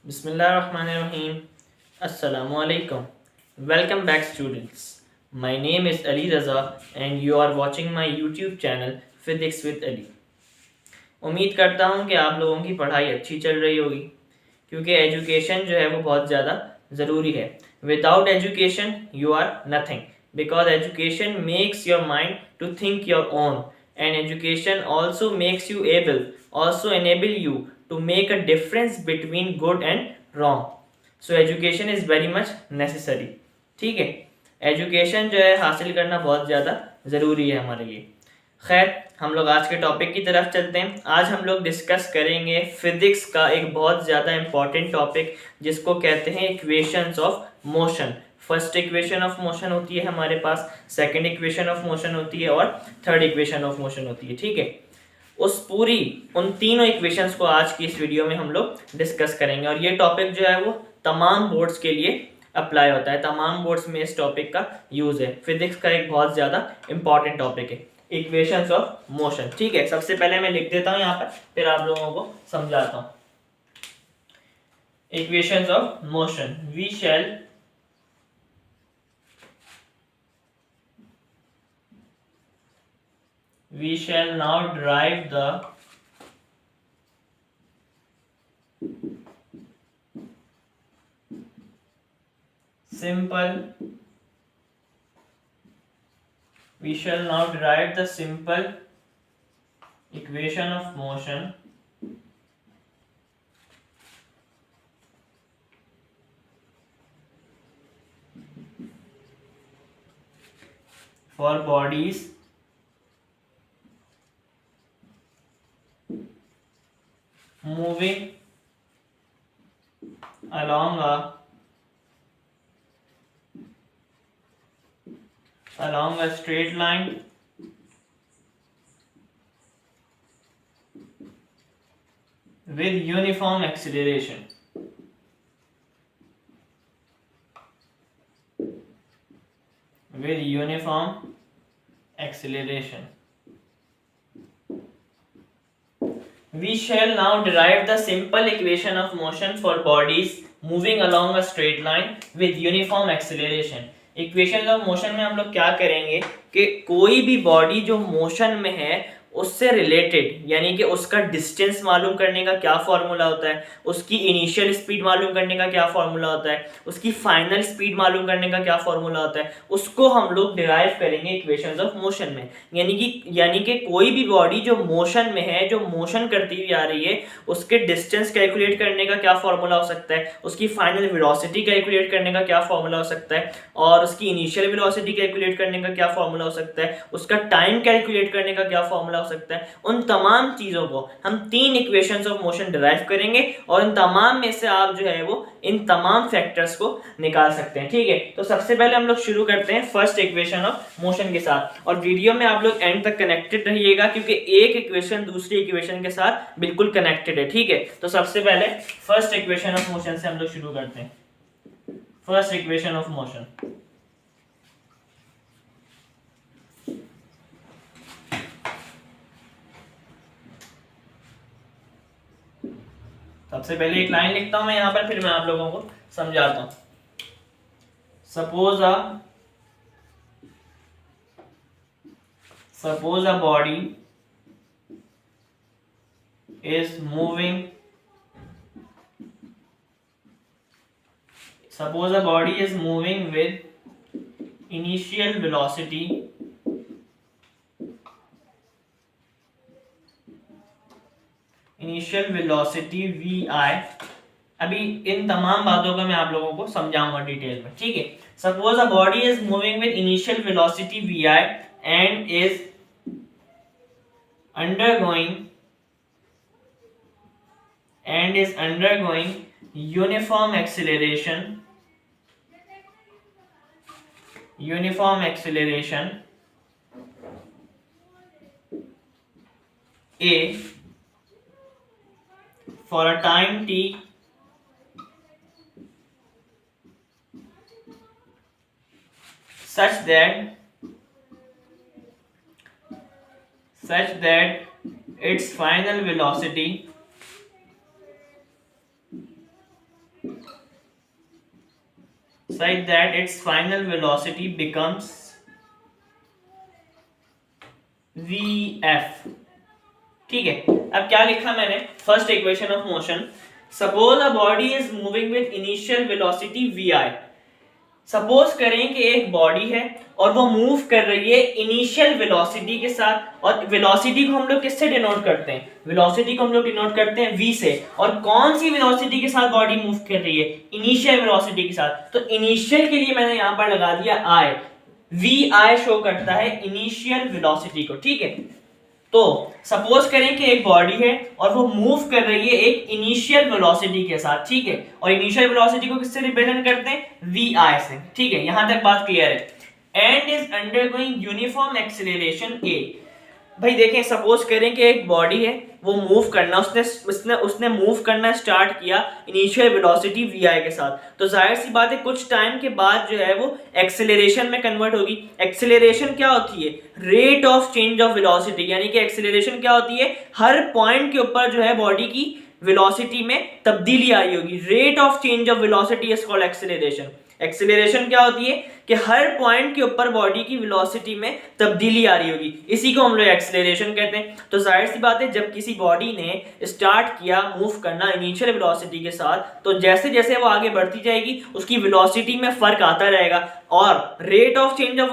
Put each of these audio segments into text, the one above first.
Bismillahirrahmanirrahim. Assalamu alaikum. Welcome back, students. My name is Ali Raza, and you are watching my YouTube channel Physics with Ali. उम्मीद करता हूँ कि आप लोगों की पढ़ाई अच्छी चल रही होगी, क्योंकि एजुकेशन जो है वो बहुत ज़्यादा ज़रूरी है. Without education you are nothing, because education makes your mind to think your own, and education also makes you able, also enable you to make a difference between good and wrong. So education is very much necessary. ठीक है, education जो है हासिल करना बहुत ज़्यादा ज़रूरी है हमारे लिए. खैर, हम लोग आज के टॉपिक की तरफ चलते हैं. आज हम लोग डिस्कस करेंगे फिजिक्स का एक बहुत ज़्यादा इंपॉर्टेंट टॉपिक, जिसको कहते हैं equations of motion. First equation of motion होती है हमारे पास, सेकंड इक्वेशन ऑफ मोशन होती है और थर्ड इक्वेशन ऑफ मोशन होती है. ठीक है, उन तीनों इक्वेशंस को आज की इस वीडियो में हम लोग डिस्कस करेंगे. और ये टॉपिक जो है वो तमाम बोर्ड्स के लिए अप्लाई होता है, तमाम बोर्ड्स में इस टॉपिक का यूज है. फिजिक्स का एक बहुत ज़्यादा इंपॉर्टेंट टॉपिक है इक्वेशंस ऑफ मोशन. ठीक है, सबसे पहले मैं लिख देता हूँ यहाँ पर, फिर आप लोगों को समझाता हूँ. Equations of motion. We shall now derive the simple equation of motion for bodies moving along a straight line with uniform acceleration. We shall now derive the simple equation of motion for bodies moving along a straight line with uniform acceleration. Equation of motion में हम लोग क्या करेंगे कि कोई भी body जो motion में है उससे रिलेटेड, यानी कि उसका डिस्टेंस मालूम करने का क्या फॉर्मूला होता है, उसकी इनिशियल स्पीड मालूम करने का क्या फॉर्मूला होता है, उसकी फाइनल स्पीड मालूम करने का क्या फॉर्मूला होता है, उसको हम लोग डिराइव करेंगे इक्वेशंस ऑफ मोशन में. यानी कि कोई भी बॉडी जो मोशन में है, जो मोशन करती हुई आ रही है, उसके डिस्टेंस कैलकुलेट करने का क्या फॉर्मूला हो सकता है, उसकी फाइनल वेलोसिटी कैलकुलेट करने का क्या फॉर्मूला हो सकता है, और उसकी इनिशियल वेलोसिटी कैलकुलेट करने का क्या फॉर्मूला हो सकता है, उसका टाइम कैलकुलेट करने का क्या फॉर्मूला हो सकता है. उन तमाम चीजों को हम तीन इक्वेशंस ऑफ मोशन डिराइव करेंगे और इन तमाम में से आप जो है वो इन तमाम फैक्टर्स को निकाल सकते हैं. ठीक है, तो सबसे पहले हम लोग शुरू करते हैं फर्स्ट इक्वेशन ऑफ मोशन के साथ. और वीडियो में आप लोग एंड तक कनेक्टेड रहिएगा, क्योंकि एक इक्वेशन दूसरी इक्वेशन के साथ बिल्कुल कनेक्टेड है. ठीक है, तो सबसे पहले फर्स्ट इक्वेशन ऑफ मोशन से हम लोग शुरू करते हैं. First equation of motion. सबसे पहले एक लाइन लिखता हूं मैं यहां पर, फिर मैं आप लोगों को समझाता हूं. Suppose a body is moving with initial velocity vi. अभी इन तमाम बातों को मैं आप लोगों को समझाऊंगा डिटेल में. ठीक है, suppose a body is moving with initial velocity vi and is undergoing uniform acceleration a for a time t such that its final velocity such that its final velocity becomes vf। ठीक है, अब क्या लिखा मैंने, first equation of motion, suppose a body is moving with initial velocity vi। Suppose करें कि एक body है और वो मूव कर रही है इनिशियल वेलोसिटी के साथ, और वेलोसिटी को हम लोग किससे डिनोट करते हैं, वेलोसिटी को हम लोग डिनोट करते हैं v से। और कौन सी वेलोसिटी के साथ बॉडी मूव कर रही है, इनिशियल वेलोसिटी के साथ। तो इनिशियल के लिए मैंने यहां पर लगा दिया i, vi शो करता है इनिशियल वेलोसिटी को। ठीक है, तो सपोज करें कि एक बॉडी है और वो मूव कर रही है एक इनिशियल वेलोसिटी के साथ। ठीक है, और इनिशियल वेलोसिटी को किससे रिप्रेजेंट करते हैं, vi से। ठीक है, यहां तक बात क्लियर है। And is undergoing uniform acceleration a। भाई देखें, सपोज करें कि एक बॉडी है, वो मूव करना उसने मूव करना स्टार्ट किया इनिशियल वेलोसिटी vi के साथ, तो जाहिर सी बात है कुछ टाइम के बाद जो है वो एक्सेलरेशन में कन्वर्ट होगी। एक्सेलरेशन क्या होती है, rate of change of velocity, यानी कि एक्सेलरेशन क्या होती है, हर पॉइंट के ऊपर जो है बॉडी की वेलोसिटी में तब्दीली आई होगी। Rate of change of velocity is called acceleration. Acceleration क्या होती है कि हर पॉइंट के ऊपर बॉडी की वेलोसिटी में तब्दीली आ रही होगी, इसी को हम लोग एक्सेलरेशन कहते हैं। तो जाहिर सी बात है जब किसी बॉडी ने स्टार्ट किया मूव करना इनिशियल वेलोसिटी के साथ, तो जैसे जैसे वो आगे बढ़ती जाएगी उसकी वेलोसिटी में फर्क आता रहेगा, और rate of change of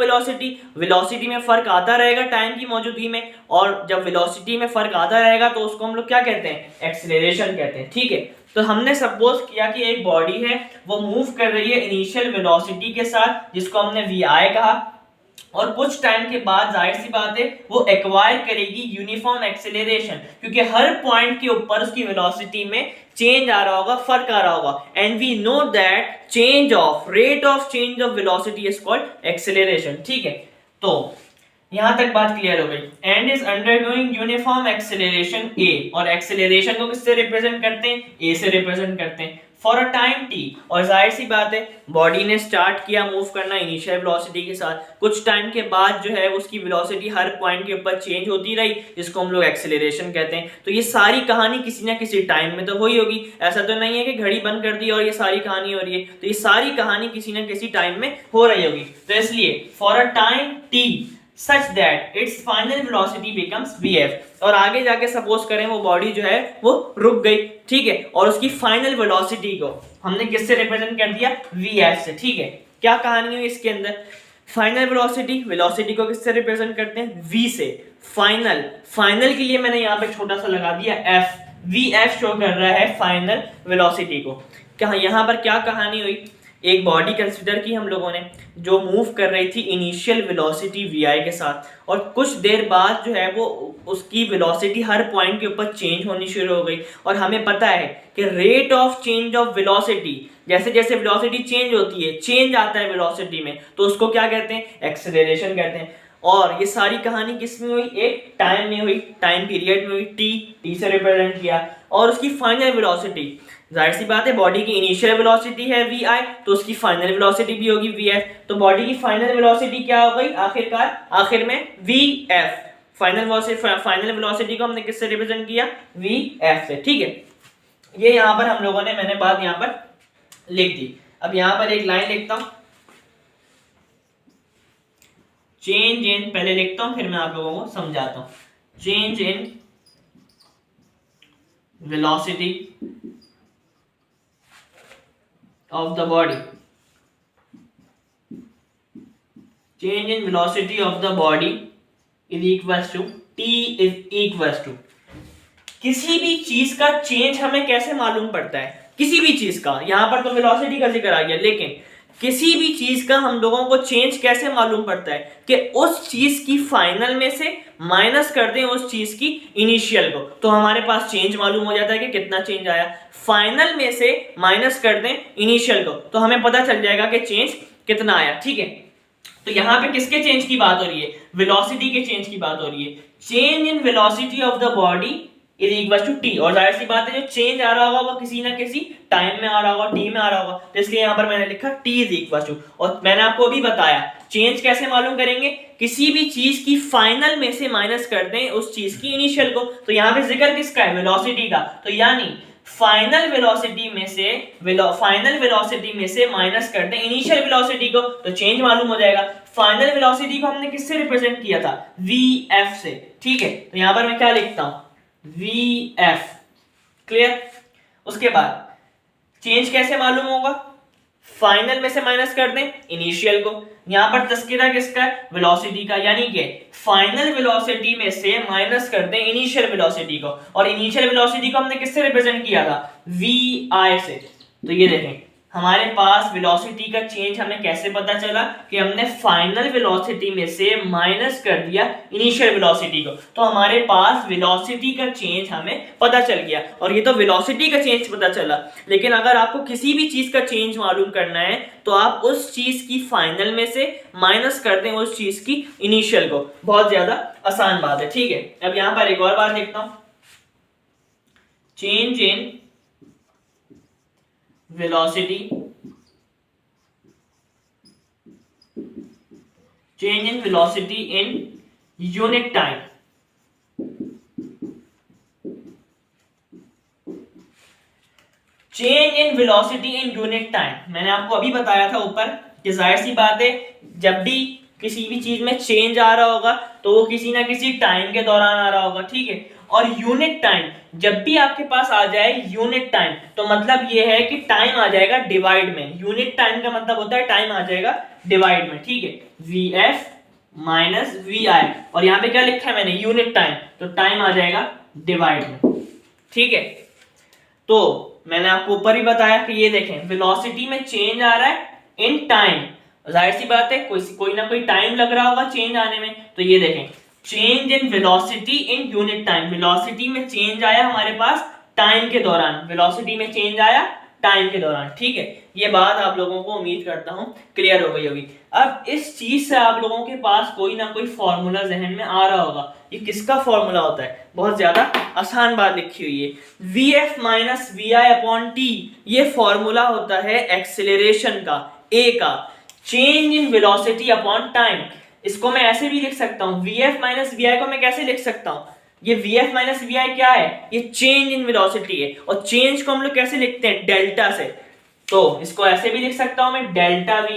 velocity में फर्क आता रहेगा टाइम की मौजूदगी में, और जब वेलोसिटी में फर्क आता रहेगा तो उसको हम लोग क्या कहते हैं, एक्सेलरेशन कहते हैं। ठीक है, तो हमने सपोज किया कि एक बॉडी है वो मूव कर रही है इनिशियल वेलोसिटी के साथ, जिसको हमने vi कहा, और कुछ टाइम के बाद जाहिर सी बात है वो एक्वायर करेगी यूनिफॉर्म एक्सेलरेशन, क्योंकि हर पॉइंट के ऊपर उसकी वेलोसिटी में चेंज आ रहा होगा, फर्क आ रहा होगा। And we know that change of rate of change of velocity is called acceleration. ठीक है, तो यहां तक बात क्लियर हो गई। And is undergoing uniform acceleration a, और एक्सेलरेशन को किससे रिप्रेजेंट करते हैं, a से रिप्रेजेंट करते हैं, फॉर अ टाइम t। और जाहिर सी बात है बॉडी ने स्टार्ट किया मूव करना इनिशियल वेलोसिटी के साथ, कुछ टाइम के बाद जो है उसकी वेलोसिटी हर पॉइंट के ऊपर चेंज होती रही, जिसको हम लोग एक्सेलरेशन कहते हैं। तो ये सारी कहानी किसी ना किसी टाइम में तो हुई होगी, ऐसा तो नहीं है कि घड़ी बंद कर दी और ये सारी कहानी हो रही है, तो ये सारी कहानी किसी ना किसी टाइम में हो रही होगी। तो इसलिए for a time t such that its final velocity becomes vf, और आगे जाके सपोज करें वो बॉडी जो है वो रुक गई। ठीक है, और उसकी फाइनल वेलोसिटी को हमने किससे रिप्रेजेंट कर दिया, vf से। ठीक है, क्या कहानी है इसके अंदर, फाइनल वेलोसिटी को किससे रिप्रेजेंट करते हैं, v से। फाइनल के लिए मैंने यहाँ पे छोटा सा लगा दिया f, vf शो कर रहा है फाइनल वेलोसिटी को। क्या यहाँ पर क्या कहानी हुई, एक बॉडी कंसिडर की हम लोगों ने जो मूव कर रही थी इनिशियल वेलोसिटी vi के साथ, और कुछ देर बाद जो है वो उसकी वेलोसिटी हर पॉइंट के ऊपर चेंज होनी शुरू हो गई। और हमें पता है कि rate of change of velocity, जैसे जैसे वेलोसिटी चेंज होती है, चेंज आता है वेलोसिटी में, तो उसको क्या कहते हैं, एक्सेलरेशन कहते हैं। और ये सारी कहानी किस में हुई, एक टाइम में हुई, टाइम पीरियड में हुई, t से रिप्रेजेंट किया। और उसकी फाइनल वेलोसिटी, जाहिर सी बात है बॉडी की इनिशियल वेलोसिटी है vi, तो उसकी फाइनल वेलोसिटी भी होगी vf। तो बॉडी की फाइनल वेलोसिटी क्या हो गई आखिरकार, आखिर में vf। फाइनल वेलोसिटी को हमने किससे रिप्रेजेंट किया, vf से। ठीक है, ये यहां पर हम लोगों ने, मैंने बात यहां पर लिख दी। अब यहां पर एक लाइन लिखता हूं, चेंज इन, पहले लिखता हूं फिर मैं आप लोगों को समझाता हूं। Change in velocity of the body, change in velocity of the body is equals to t is equals to, किसी भी चीज का चेंज हमें कैसे मालूम पड़ता है, किसी भी चीज का, यहां पर तो वेलोसिटी का जिक्र आ गया, लेकिन किसी भी चीज का हम लोगों को चेंज कैसे मालूम पड़ता है कि उस चीज की फाइनल में से माइनस कर दें उस चीज की इनिशियल को, तो हमारे पास चेंज मालूम हो जाता है कि कितना चेंज आया। फाइनल में से माइनस कर दें इनिशियल को, तो हमें पता चल जाएगा कि चेंज कितना आया। ठीक है, तो यहां पे किसके चेंज की बात हो रही है, वेलोसिटी के चेंज की बात हो रही है। Change in velocity of the body is equal to T, और जाहिर सी बात है जो चेंज आ रहा होगा वो किसी ना किसी टाइम में आ रहा होगा, टी में आ रहा होगा, तो इसलिए यहां पर मैंने लिखा टी इज इक्वल टू। और मैंने आपको अभी बताया चेंज कैसे मालूम करेंगे, किसी भी चीज की फाइनल में से माइनस कर दें उस चीज की इनिशियल को, तो यहां पे जिक्र किसका है, वेलोसिटी का। तो यानी फाइनल वेलोसिटी में से माइनस कर दें इनिशियल वेलोसिटी को, तो चेंज मालूम हो जाएगा। फाइनल वेलोसिटी को हमने किससे रिप्रेजेंट किया था? vf से, ठीक है। तो यहां पर मैं क्या लिखता हूं? vf, clear. उसके बाद चेंज कैसे मालूम होगा? फाइनल में से माइनस कर दें इनिशियल को। यहां पर तस्कीरा किसका है? वेलोसिटी का, यानी कि फाइनल वेलोसिटी में से माइनस कर दें इनिशियल वेलोसिटी को, और इनिशियल वेलोसिटी को हमने किससे रिप्रेजेंट किया था? vi से। तो ये देखें हमारे पास वेलोसिटी का चेंज हमें कैसे पता चला कि हमने फाइनल वेलोसिटी में से माइनस कर दिया इनिशियल वेलोसिटी को, तो हमारे पास वेलोसिटी का चेंज हमें पता चल गया। और ये तो वेलोसिटी का चेंज पता चला, लेकिन अगर आपको किसी भी चीज का चेंज मालूम करना है तो आप उस चीज की फाइनल में से माइनस कर दें उस चीज की इनिशियल को। बहुत ज्यादा आसान बात है, ठीक है। अब यहां पर एक और बात देखता हूं, change in velocity, change in velocity in unit time। Change in velocity in unit time, मैंने आपको अभी बताया था ऊपर कि जाहिर सी बात है जब भी किसी भी चीज में चेंज आ रहा होगा तो वो किसी ना किसी टाइम के दौरान आ रहा होगा, ठीक है। और यूनिट टाइम जब भी आपके पास आ जाए यूनिट टाइम, तो मतलब ये है कि टाइम आ जाएगा डिवाइड में। यूनिट टाइम का मतलब होता है टाइम आ जाएगा डिवाइड में, ठीक है। vf माइनस vi, और यहाँ पे क्या लिखा है मैंने? यूनिट टाइम, तो टाइम आ जाएगा डिवाइड में, ठीक है। तो मैंने आपको ऊपर ही बताया कि ये देखें वेलोसिटी में चेंज आ रहा है इन टाइम, जाहिर सी बात है कोई ना कोई टाइम लग रहा होगा चेंज आने में। तो ये देखें change in velocity in unit time, velocity में चेंज आया हमारे पास टाइम के दौरान, वेलोसिटी में चेंज आया टाइम के दौरान, ठीक है। ये बात आप लोगों को उम्मीद करता हूं क्लियर हो गई होगी। अब इस चीज से आप लोगों के पास कोई ना कोई फॉर्मूला जहन में आ रहा होगा, ये किसका फॉर्मूला होता है? बहुत ज्यादा आसान बात लिखी हुई है, vf minus vi upon t। ये फॉर्मूला होता है एक्सेलरेशन का, a का, change in velocity upon time. इसको मैं ऐसे भी लिख सकता हूं, vf माइनस vi को मैं कैसे लिख सकता हूं? ये vf माइनस vi क्या है? ये चेंज इन वेलोसिटी है, और चेंज को हम लोग कैसे लिखते हैं? डेल्टा से। तो इसको ऐसे भी लिख सकता हूं मैं, डेल्टा v।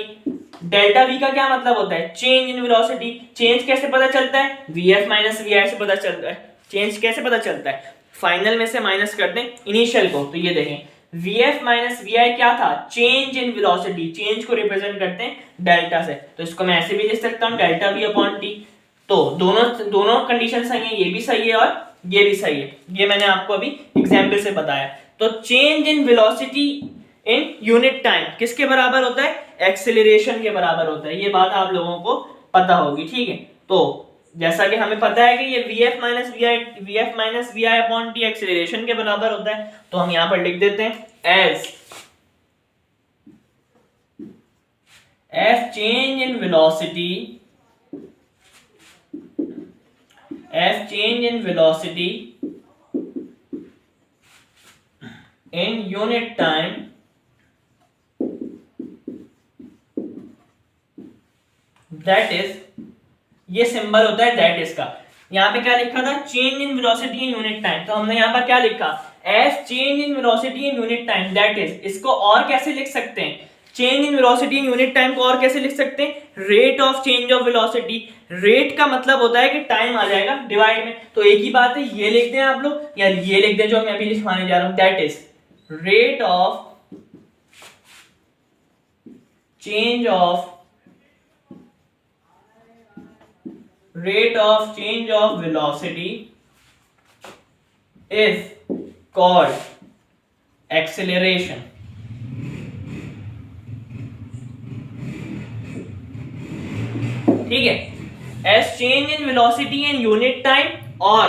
डेल्टा v का क्या मतलब होता है? Change in velocity. चेंज कैसे पता चलता है? vf माइनस vi से पता चलता है। चेंज कैसे पता चलता है? फाइनल में से माइनस कर दें इनिशियल को। तो ये देखें vf माइनस vi क्या था? चेंज इन वेलोसिटी, चेंज को रिप्रेजेंट करते हैं डेल्टा से। तो इसको मैं ऐसे भी लिख सकता हूं, डेल्टा v अपॉन टी। तो दोनों कंडीशन सही है, ये भी सही है और ये भी सही है, ये मैंने आपको अभी एग्जाम्पल से बताया। तो change in velocity in unit time किसके बराबर होता है? एक्सेलरेशन के बराबर होता है। ये बात आप लोगों को पता होगी, ठीक है। तो जैसा कि हमें पता है कि ये vf minus vi upon T acceleration के बराबर होता है, तो हम यहां पर लिख देते हैं as f change in velocity in unit time that is, ये सिंबल होता है दैट इज का। यहाँ पे क्या लिखा था? Change in velocity in unit time, तो हमने यहाँ पर क्या लिखा? F change in velocity in unit time that is. इसको और कैसे लिख सकते हैं? Change in velocity in unit time को और कैसे लिख सकते हैं? Rate of change of velocity. Rate का मतलब होता है कि टाइम आ जाएगा डिवाइड में, तो एक ही बात है, ये लिख दें आप लोग, या ये लिख दें जो मैं अभी लिखवाने जा रहा हूं, that is rate of change of velocity is called acceleration। ठीक है, as change in velocity in unit time और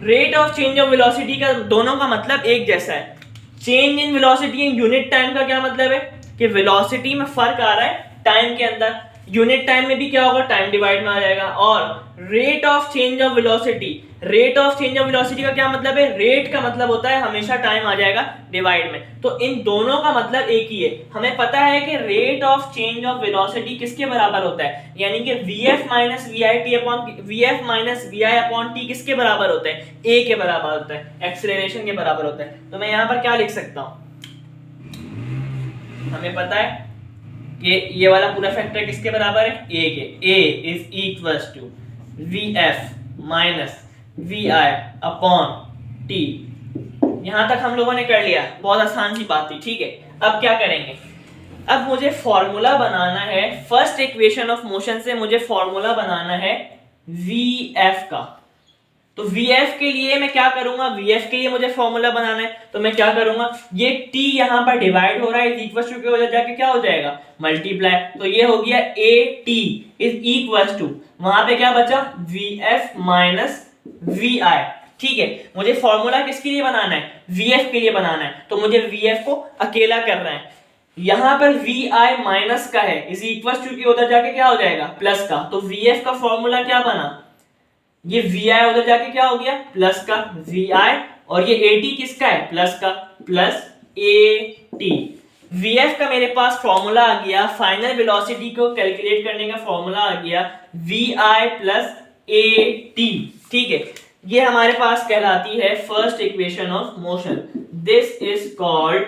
rate of change of velocity का दोनों का मतलब एक जैसा है। change in velocity in unit time का क्या मतलब है कि velocity में फर्क आ रहा है टाइम के अंदर, यूनिट टाइम में भी क्या होगा, टाइम डिवाइड में आ जाएगा। और rate of change of velocity, rate of change of velocity का क्या मतलब है, रेट का मतलब होता है हमेशा टाइम आ जाएगा डिवाइड में, तो इन दोनों का मतलब एक ही है। हमें पता है कि rate of change of velocity किसके बराबर होता है, यानी कि vf minus vi upon T किसके बराबर होता है, a के बराबर होता है, एक्सेलरेशन के बराबर होता है। तो मैं यहां पर क्या लिख सकता हूं, हमें पता है कि ये वाला पूरा फैक्टर किसके बराबर है, a के, a is equals to vf minus vi upon t। यहां तक हम लोगों ने कर लिया, बहुत आसान सी बात थी, ठीक है। अब क्या करेंगे, अब मुझे फॉर्मूला बनाना है, फर्स्ट इक्वेशन ऑफ मोशन से मुझे फॉर्मूला बनाना है vf का। तो vf के लिए मैं क्या करूंगा, vf के लिए मुझे फॉर्मूला बनाना है, तो मैं क्या करूंगा, ये t यहां पर डिवाइड हो रहा है, इज इक्वल टू के वजह जाके क्या हो जाएगा, मल्टीप्लाई, तो ये हो गया at इज इक्वल टू, वहां पे क्या बचा, vf माइनस vi। ठीक है, मुझे फॉर्मूला किसके लिए बनाना है, vf के लिए बनाना है, तो मुझे vf को अकेला करना है। यहां पर vi माइनस का है, इज इक्वल टू के उधर जाके क्या हो जाएगा, प्लस का, तो vf का फॉर्मूला क्या बना, ये vi उधर जाके क्या हो गया, प्लस का vi, और ये at किसका है, प्लस का, प्लस at। vf का मेरे पास फॉर्मूला आ गया, फाइनल वेलोसिटी को कैलकुलेट करने का फॉर्मूला आ गया vi प्लस at। ठीक है, ये हमारे पास कहलाती है first equation of motion. This is called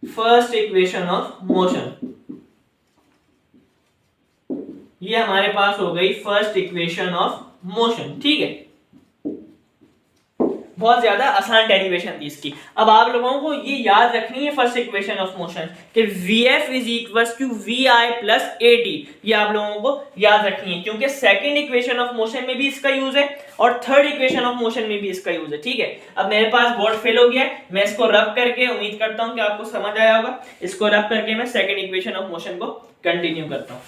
first equation of motion. ये हमारे पास हो गई फर्स्ट इक्वेशन ऑफ मोशन। ठीक है, बहुत ज्यादा आसान डेरिवेशन थी इसकी। अब आप लोगों को ये याद रखनी है फर्स्ट इक्वेशन ऑफ मोशन कि vf is equal to vi plus at, ये आप लोगों को याद रखनी है, क्योंकि सेकंड इक्वेशन ऑफ मोशन में भी इसका यूज है और थर्ड इक्वेशन ऑफ मोशन में भी इसका यूज है। ठीक है, अब मेरे पास बोर्ड फेल हो गया है, मैं इसको रब करके, उम्मीद करता हूं कि आपको समझ आया होगा, इसको रब करके मैं सेकंड इक्वेशन ऑफ मोशन को कंटिन्यू करता हूं।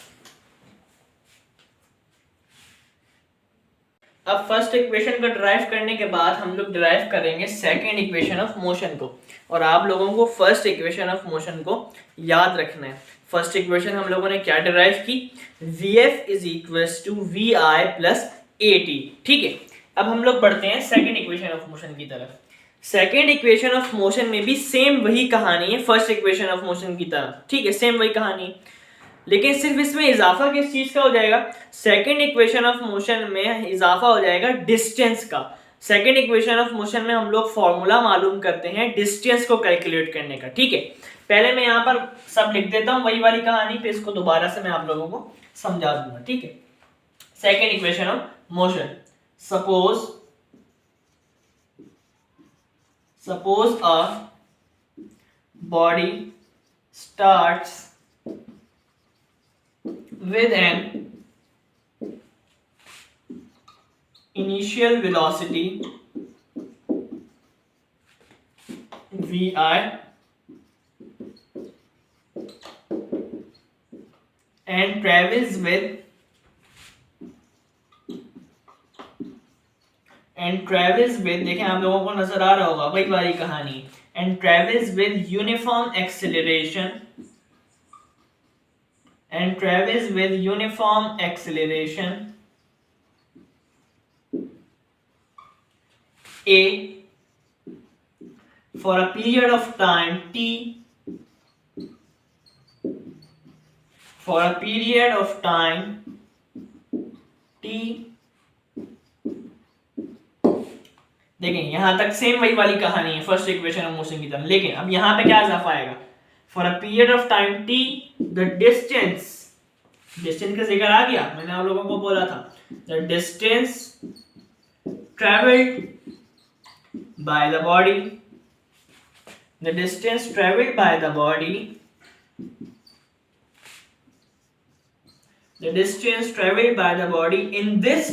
अब फर्स्ट इक्वेशन को डिराइव करने के बाद हम लोग डिराइव करेंगे सेकंड इक्वेशन ऑफ मोशन को, और आप लोगों को फर्स्ट इक्वेशन ऑफ मोशन को याद रखना है। फर्स्ट इक्वेशन हम लोगों ने क्या डिराइव की, vf is equals to vi plus at। ठीक है, अब हम लोग बढ़ते हैं सेकंड इक्वेशन ऑफ मोशन की तरफ। सेकंड इक्वेशन ऑफ मोशन में भी सेम वही कहानी है फर्स्ट इक्वेशन ऑफ मोशन की तरह। ठीक है, सेम वही कहानी है, लेकिन सिर्फ इसमें इजाफा किस चीज का हो जाएगा, सेकंड इक्वेशन ऑफ मोशन में इजाफा हो जाएगा डिस्टेंस का। सेकंड इक्वेशन ऑफ मोशन में हम लोग फॉर्मूला मालूम करते हैं डिस्टेंस को कैलकुलेट करने का। ठीक है, पहले मैं यहाँ पर सब लिख देता हूँ वही वाली कहानी, फिर इसको दोबारा से मैं आप लोगों को समझा दूंगा। ठीक है, second equation of motion, suppose a body starts with an initial velocity vi and travels with देखें आप लोगों को नजर आ रहा होगा वही वाली कहानी, and travels with uniform acceleration a for a period of time t, देखें यहां तक सेम वही वाली कहानी है फर्स्ट इक्वेशन ऑफ मोशन की तरह, लेकिन अब यहां पे क्या इजाफा आएगा, for a period of time t the distance का जिक्र आ गया, मैंने आप लोगों को बोला था the distance traveled by the body in this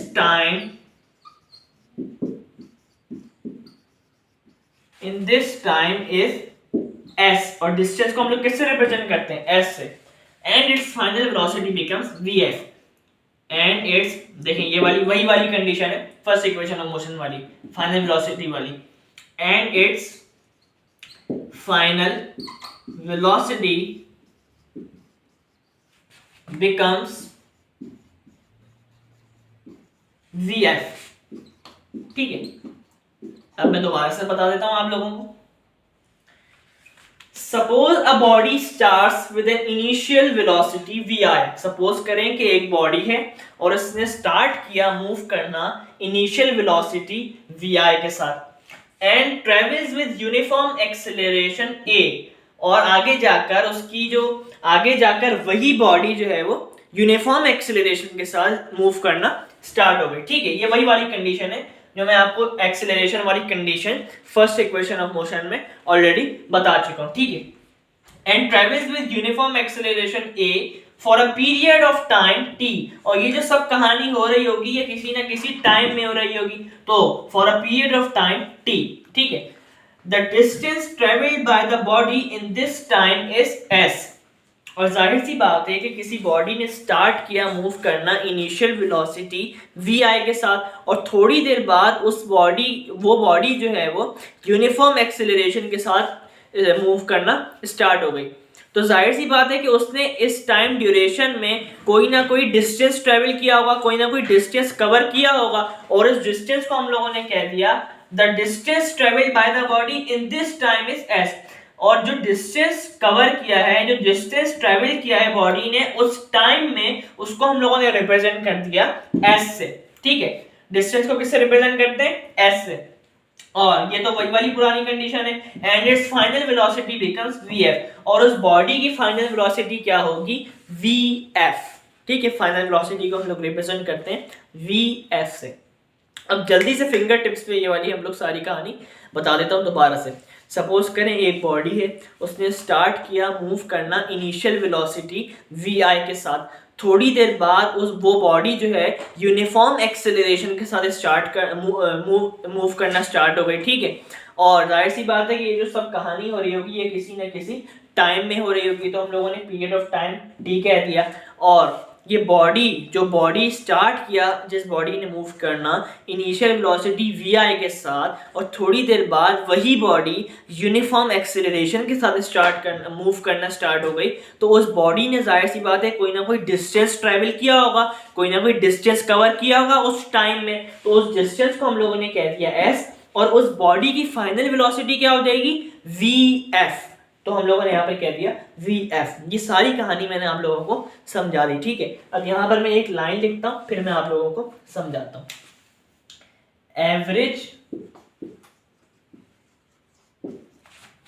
time is s, और डिस्टेंस को हम लोग किससे रिप्रेजेंट करते हैं, s से, and its final velocity becomes vf, and its, देखें ये वाली वही वाली कंडीशन है फर्स्ट इक्वेशन ऑफ मोशन वाली, फाइनल वेलोसिटी वाली, and its final velocity becomes VF। ठीक है, अब मैं दोबारा से बता देता हूं आप लोगों को। Suppose a body starts with an initial velocity vi। Suppose करें कि एक बॉडी है और उसने स्टार्ट किया मूव करना इनिशियल वेलोसिटी vi के साथ, and travels with uniform acceleration a। और आगे जाकर उसकी जो आगे जाकर वही बॉडी जो है वो यूनिफॉर्म एक्सेलरेशन के साथ मूव करना स्टार्ट हो गई। ठीक है, ये वही वाली कंडीशन है जो मैं आपको एक्सेलरेशन वाली condition first equation of motion में ऑलरेडी बता चुका हूं। ठीक है, and travels with uniform acceleration a for a period of time t। और ये जो सब कहानी हो रही होगी ये किसी ना किसी टाइम में हो रही होगी, तो for a period of time t। ठीक है, the distance travelled by the body in this time is s। और जाहिर सी बात है कि किसी बॉडी ने स्टार्ट किया मूव करना इनिशियल वेलोसिटी vi के साथ, और थोड़ी देर बाद वो बॉडी जो है वो यूनिफॉर्म एक्सेलरेशन के साथ मूव करना स्टार्ट हो गई। तो जाहिर सी बात है कि उसने इस टाइम ड्यूरेशन में कोई ना कोई डिस्टेंस ट्रेवल किया होगा, कोई ना कोई डिस्टेंस कवर किया होगा, और इस डिस्टेंस को हम लोगों ने कह दिया the distance travelled by the body in this time is s। और जो डिस्टेंस कवर किया है, जो डिस्टेंस ट्रेवल किया है बॉडी ने उस टाइम में, उसको हम लोगों ने रिप्रेजेंट कर दिया s से। ठीक है, डिस्टेंस को किससे रिप्रेजेंट करते हैं? s से। और ये तो वही वाली पुरानी कंडीशन है, and it's final velocity becomes vf। और उस बॉडी की फाइनल वेलोसिटी क्या होगी? vf। ठीक है, फाइनल वेलोसिटी को हम लोग रिप्रेजेंट करते हैं vf से। अब जल्दी से फिंगर टिप्स पे ये वाली हम लोग सारी कहानी बता देता हूँ दोबारा से। सपोज करें एक बॉडी है, उसने स्टार्ट किया मूव करना इनिशियल वेलोसिटी vi के साथ, थोड़ी देर बाद वो बॉडी जो है यूनिफॉर्म एक्सेलरेशन के साथ मूव करना स्टार्ट हो गई। ठीक है, और जाहिर सी बात है कि ये जो सब कहानी हो रही होगी ये किसी न किसी टाइम में हो रही होगी, तो हम लोगों ने पीरियड ऑफ टाइम t कह दिया। और ये जो बॉडी स्टार्ट किया, जिस बॉडी ने मूव करना इनिशियल वेलोसिटी vi के साथ, और थोड़ी देर बाद वही बॉडी यूनिफॉर्म एक्सेलरेशन के साथ मूव करना स्टार्ट हो गई, तो उस बॉडी ने जाहिर सी बात है कोई ना कोई डिस्टेंस ट्रेवल किया होगा, कोई ना कोई डिस्टेंस कवर किया होगा उस टाइम में, तो उस डिस्टेंस को हम लोगों ने कह दिया s। और उस बॉडी की फाइनल वेलोसिटी क्या हो जाएगी? vf। तो हम लोगों ने यहाँ पर कह दिया vf। ये सारी कहानी मैंने आप लोगों को समझा दी। ठीक है, अब यहाँ पर मैं एक लाइन लिखता हूँ, फिर मैं आप लोगों को समझाता हूँ।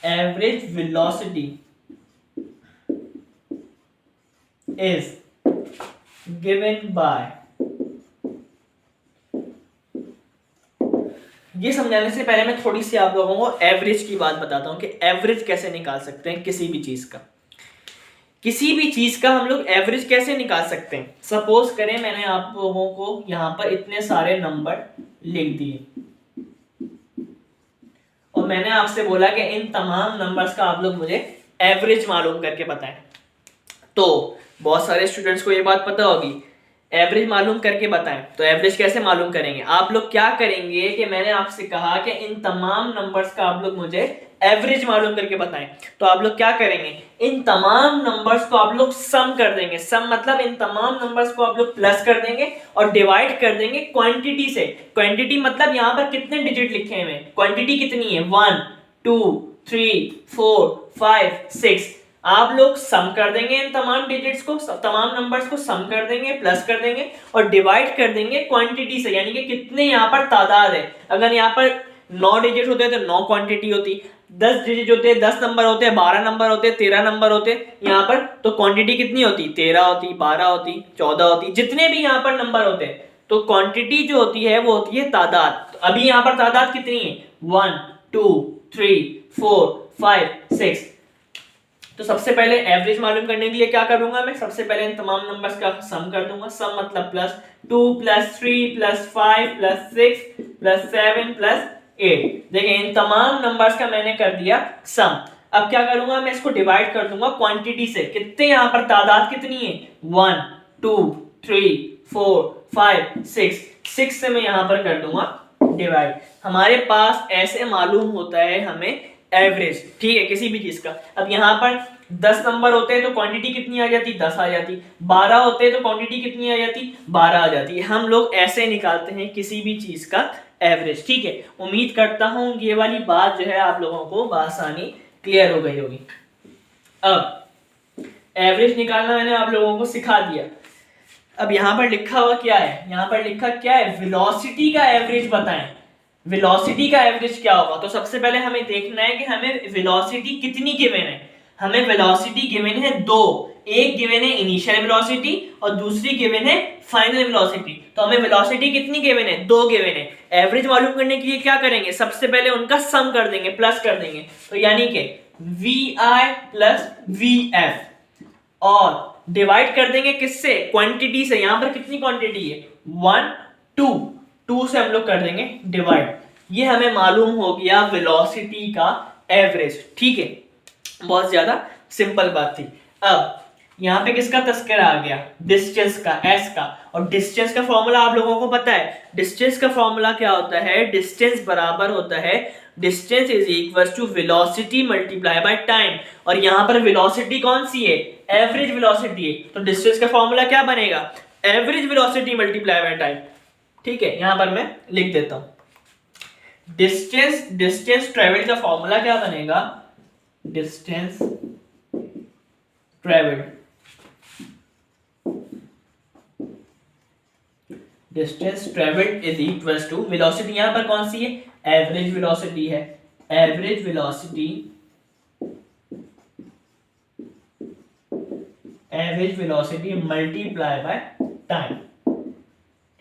Average velocity is given by. ये समझाने से पहले मैं थोड़ी सी आप लोगों को एवरेज की बात बताता हूं कि एवरेज कैसे निकाल सकते हैं किसी भी चीज का हम लोग एवरेज कैसे निकाल सकते हैं। सपोज करें मैंने आप लोगों को यहां पर इतने सारे नंबर लिख दिए और मैंने आपसे बोला कि इन तमाम नंबर्स का आप लोग मुझे एवरेज मालूम करके बताएं। तो बहुत सारे स्टूडेंट्स को ये बात पता होगी, एवरेज मालूम करके बताएं। तो एवरेज कैसे मालूम करेंगे? आप लोग क्या करेंगे कि मैंने आपसे कहा कि इन तमाम नंबर्स का आप लोग मुझे एवरेज मालूम करके बताएं, तो आप लोग क्या करेंगे? इन तमाम नंबर्स को आप लोग सम कर देंगे। सम मतलब इन तमाम नंबर्स को आप लोग प्लस कर देंगे और डिवाइड कर देंगे क्वांटिटी से। क्वांटिटी मतलब यहाँ पर कितने डिजिट लिखे हुए हैं, क्वांटिटी कितनी है, 1 2 3 4 5 6। आप लोग सम कर देंगे इन तमाम डिजिट्स को, तमाम नंबर्स को सम कर देंगे, प्लस कर देंगे और डिवाइड कर देंगे क्वांटिटी से, यानी कि कितने यहाँ पर तादाद है। अगर यहाँ पर 9 डिजिट होते तो 9 क्वांटिटी होती, 10 डिजिट होते, 10 नंबर होते, 12 नंबर होते, 13 नंबर होते यहाँ पर, तो क्वांटिटी कितनी होती, 13 होती, 12 होती, 14 होती, जितने भी यहाँ पर नंबर होते। तो क्वांटिटी जो होती है वो होती है तादाद। तो अभी यहाँ पर तादाद कितनी है, 1 2 3 4 5 6। तो सबसे पहले एवरेज मालूम करने के लिए क्या करूंगा मैं, सबसे पहले इन तमाम नंबर्स का सम कर दूंगा। सम मतलब plus 2 plus 3 plus 5 plus 6 plus 7 plus 8। देखिए इन तमाम नंबर्स का मैंने कर दिया सम। अब क्या करूंगा मैं, इसको डिवाइड कर दूंगा क्वांटिटी से। कितने यहाँ पर तादाद कितनी है, 1 2 3 4 5 6 से मैं यहाँ पर कर दूंगा डिवाइड। हमारे पास ऐसे मालूम होता है हमें एवरेज, ठीक है, किसी भी चीज का। अब यहाँ पर 10 नंबर होते हैं तो क्वांटिटी कितनी आ जाती, 10 आ जाती। 12 होते हैं तो क्वांटिटी कितनी आ जाती, 12 आ जाती है। हम लोग ऐसे निकालते हैं किसी भी चीज का एवरेज, ठीक है। उम्मीद करता हूं ये वाली बात जो है आप लोगों को बआसानी क्लियर हो गई होगी। अब एवरेज निकालना मैंने आप लोगों को सिखा दिया। अब यहाँ पर लिखा हुआ क्या है, यहाँ पर लिखा क्या है, वेलोसिटी का एवरेज बताएं। वेलोसिटी का एवरेज क्या होगा, तो सबसे पहले हमें देखना है कि हमें वेलोसिटी कितनी गिवन है। हमें वेलोसिटी गिवन है दो, एक गिवन है इनिशियल वेलोसिटी और दूसरी गिवन है फाइनल वेलोसिटी। तो हमें वेलोसिटी कितनी गिवन है, दो गिवन है। एवरेज मालूम करने के लिए क्या करेंगे, सबसे पहले उनका सम कर देंगे, प्लस कर देंगे। तो यानी कि vi प्लस vf और डिवाइड कर देंगे किससे, क्वांटिटी से। यहां पर कितनी क्वांटिटी है, 1 2, 2 से हम लोग कर देंगे डिवाइड। ये हमें मालूम हो गया वेलोसिटी का एवरेज, ठीक है। बहुत ज्यादा सिंपल बात थी। अब यहाँ पे किसका तस्करा आ गया, डिस्टेंस का, एस का। और डिस्टेंस का फॉर्मूला आप लोगों को पता है। डिस्टेंस का फॉर्मूला क्या होता है, डिस्टेंस बराबर होता है, distance is equal to velocity multiply by time. और यहाँ पर वेलोसिटी कौन सी है, एवरेज वेलोसिटी है। तो डिस्टेंस का फॉर्मूला क्या बनेगा, average velocity multiply by time, ठीक है। यहां पर मैं लिख देता हूं डिस्टेंस ट्रेवल्ड का फॉर्मूला क्या बनेगा, distance travelled, distance travelled is equal to velocity, यहां पर कौन सी है, एवरेज वेलोसिटी है। Average velocity, average velocity multiply by time,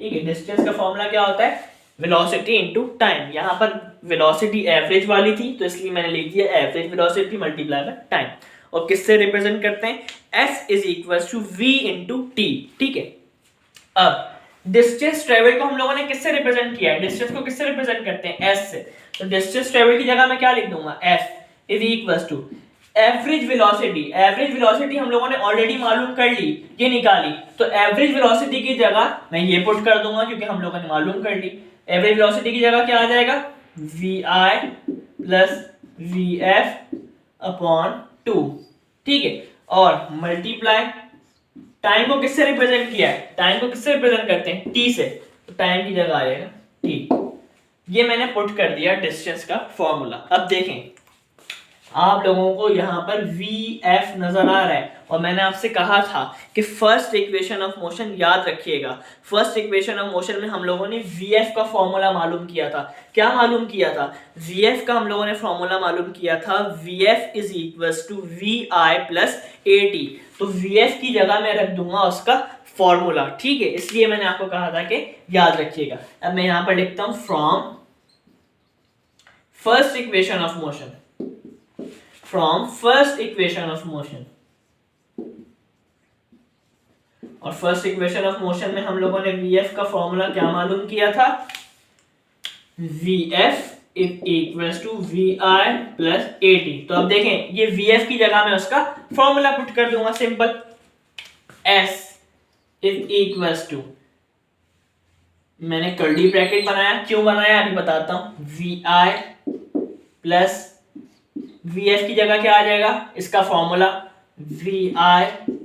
ठीक है। डिस्टेंस का फॉर्मूला क्या होता है, वेलोसिटी इनटू टाइम। यहां पर वेलोसिटी एवरेज वाली थी तो इसलिए मैंने लिख दिया average velocity multiply by time. और किससे रिप्रेजेंट करते हैं, s is equal to v into T, ठीक है। अब डिस्टेंस ट्रेवल को हम लोगों ने किससे रिप्रेजेंट किया है, डिस्टेंस को किससे रिप्रेजेंट करते हैं, s से। तो डिस्टेंस ट्रेवल की जगह मैं क्या लिख दूंगा, f is equal to average velocity. Average velocity हम लोगों ने ऑलरेडी मालूम कर ली, ये निकाली। तो एवरेज वेलोसिटी की जगह मैं ये पुट कर दूंगा क्योंकि हम लोगों ने मालूम कर ली। एवरेज वेलोसिटी की जगह क्या आ जाएगा, vi प्लस vf अपॉन 2, ठीक है। और मल्टीप्लाई, टाइम को किससे रिप्रेजेंट किया है, टाइम को किससे रिप्रेजेंट करते हैं, t से। तो टाइम की जगह आ जाएगा t। ये मैंने पुट कर दिया डिस्टेंस का फॉर्मूला। अब देखें आप लोगों को यहाँ पर vf नजर आ रहा है और मैंने आपसे कहा था कि फर्स्ट इक्वेशन ऑफ मोशन याद रखिएगा। फर्स्ट इक्वेशन ऑफ मोशन में हम लोगों ने vf का फॉर्मूला मालूम किया था। क्या मालूम किया था, vf का हम लोगों ने फॉर्मूला मालूम किया था, vf is equals to vi plus at। तो vf की जगह मैं रख दूंगा उसका फॉर्मूला, ठीक है। इसलिए मैंने आपको कहा था कि याद रखिएगा। अब मैं यहाँ पर लिखता हूँ from first equation of motion, from first equation of motion। और फर्स्ट इक्वेशन ऑफ मोशन में हम लोगों ने vf का फॉर्मूला क्या मालूम किया था, vf is equals to vi plus at। तो अब देखें ये vf की जगह में उसका फॉर्मूला पुट कर दूंगा, simple. s is equals to, मैंने कर्ली ब्रैकेट बनाया, क्यों बनाया अभी बताता हूं, vi प्लस vf की जगह क्या आ जाएगा, इसका फॉर्मूला vi